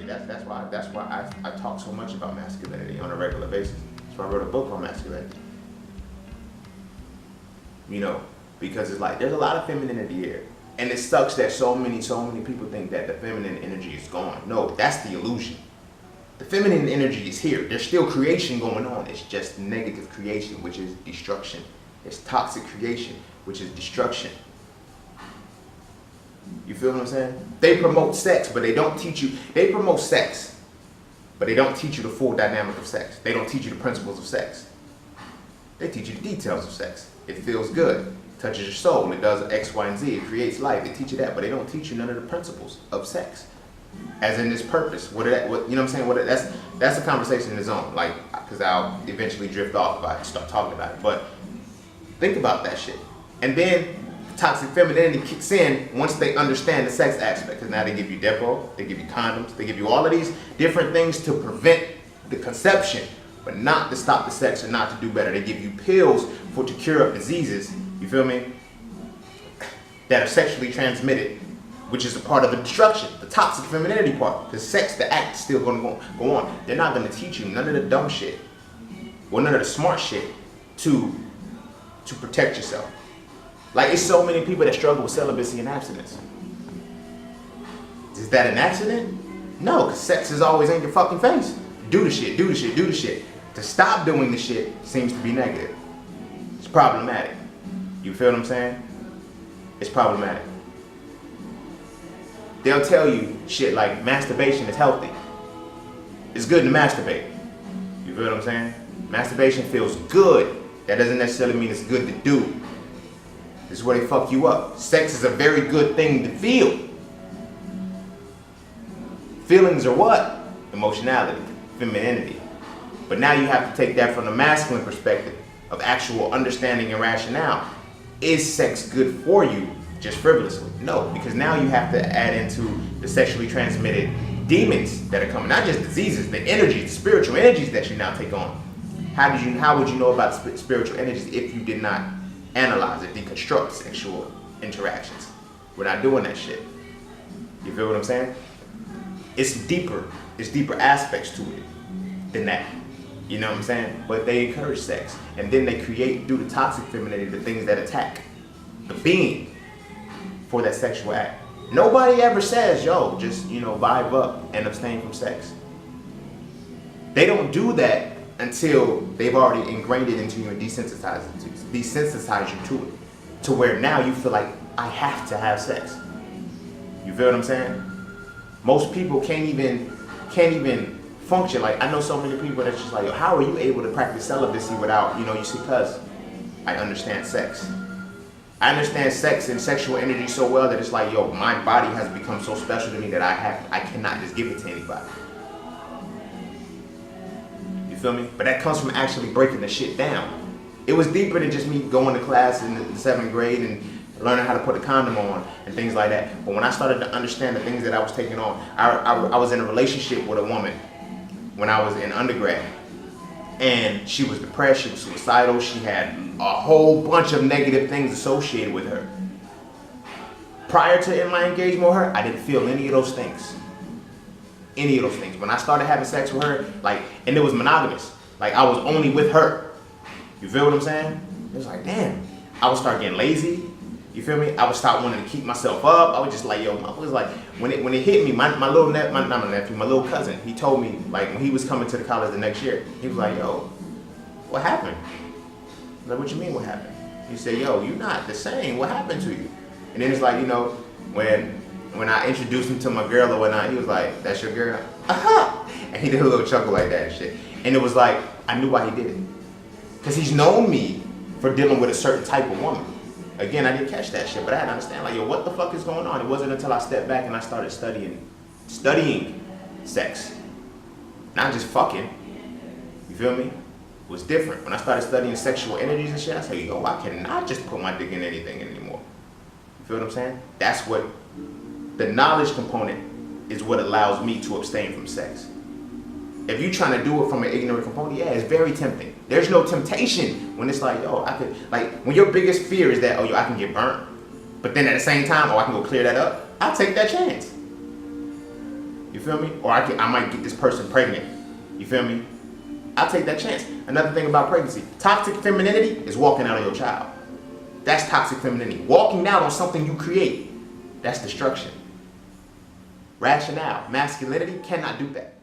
Like that's why I talk so much about masculinity on a regular basis. That's why I wrote a book on masculinity. You know, because it's like there's a lot of femininity here. And it sucks that so many people think that the feminine energy is gone. No, that's the illusion. The feminine energy is here. There's still creation going on. It's just negative creation, which is destruction. It's toxic creation, which is destruction. You feel what I'm saying? They promote sex, but they don't teach you. They promote sex, but they don't teach you the full dynamic of sex. They don't teach you the principles of sex. They teach you the details of sex. It feels good. It touches your soul. It does X, Y, and Z. It creates life. They teach you that, but they don't teach you none of the principles of sex. As in this purpose. You know what I'm saying? That's a conversation in its own. Like, because I'll eventually drift off if I start talking about it. But think about that shit. And then toxic femininity kicks in once they understand the sex aspect. Because now they give you Depo, they give you condoms, they give you all of these different things to prevent the conception, but not to stop the sex or not to do better. They give you pills to cure up diseases, you feel me, that are sexually transmitted, which is a part of the destruction, the toxic femininity part. Because sex, the act, is still going to go on. They're not going to teach you none of the dumb shit, or none of the smart shit to protect yourself. Like, it's so many people that struggle with celibacy and abstinence. Is that an accident? No, because sex is always in your fucking face. Do the shit, do the shit, do the shit. To stop doing the shit seems to be negative. It's problematic. You feel what I'm saying? It's problematic. They'll tell you shit like masturbation is healthy. It's good to masturbate. You feel what I'm saying? Masturbation feels good. That doesn't necessarily mean it's good to do. This is where they fuck you up. Sex is a very good thing to feel. Feelings are what? Emotionality, femininity. But now you have to take that from the masculine perspective of actual understanding and rationale. Is sex good for you just frivolously? No, because now you have to add into the sexually transmitted demons that are coming, not just diseases, the energies, the spiritual energies that you now take on. How would you know about spiritual energies if you did not analyze it, deconstruct sexual interactions? We're not doing that shit. You feel what I'm saying? It's deeper aspects to it than that. You know what I'm saying? But they encourage sex. And then they create, through the toxic femininity, the things that attack the being for that sexual act. Nobody ever says, yo, just, vibe up and abstain from sex. They don't do that until they've already ingrained it into you and desensitize you to it. To where now you feel like, I have to have sex. You feel what I'm saying? Most people can't even function. Like, I know so many people that's just like, yo, how are you able to practice celibacy without, you see, cuz I understand sex. I understand sex and sexual energy so well that it's like, yo, my body has become so special to me that I cannot just give it to anybody. You feel me? But that comes from actually breaking the shit down. It was deeper than just me going to class in the 7th grade and learning how to put a condom on and things like that. But when I started to understand the things that I was taking on, I was in a relationship with a woman when I was in undergrad. And she was depressed, she was suicidal, she had a whole bunch of negative things associated with her. Prior to my engagement with her, I didn't feel any of those things. Any of those things. When I started having sex with her, and it was monogamous. Like, I was only with her. You feel what I'm saying? It was like, damn. I would start getting lazy. You feel me? I would start wanting to keep myself up. I was just like, yo, I was like, when it hit me, my little cousin, he told me, like, when he was coming to the college the next year, he was like, yo, what happened? I was like, what you mean, what happened? He said, yo, you're not the same. What happened to you? And then it's like, when I introduced him to my girl or whatnot, he was like, that's your girl? Aha! And he did a little chuckle like that and shit. And it was like, I knew why he did it. Because he's known me for dealing with a certain type of woman. Again, I didn't catch that shit, but I had to understand, like, yo, what the fuck is going on? It wasn't until I stepped back and I started studying sex. Not just fucking. You feel me? It was different. When I started studying sexual energies and shit, I said, yo, I cannot just put my dick in anything anymore. You feel what I'm saying? That's what, the knowledge component is what allows me to abstain from sex. If you're trying to do it from an ignorant component, yeah, it's very tempting. There's no temptation when it's like, yo, I could, like, when your biggest fear is that, oh, yo, I can get burnt, but then at the same time, oh, I can go clear that up, I'll take that chance. You feel me? Or I might get this person pregnant. You feel me? I'll take that chance. Another thing about pregnancy, toxic femininity is walking out on your child. That's toxic femininity. Walking out on something you create, that's destruction. Rationale, masculinity cannot do that.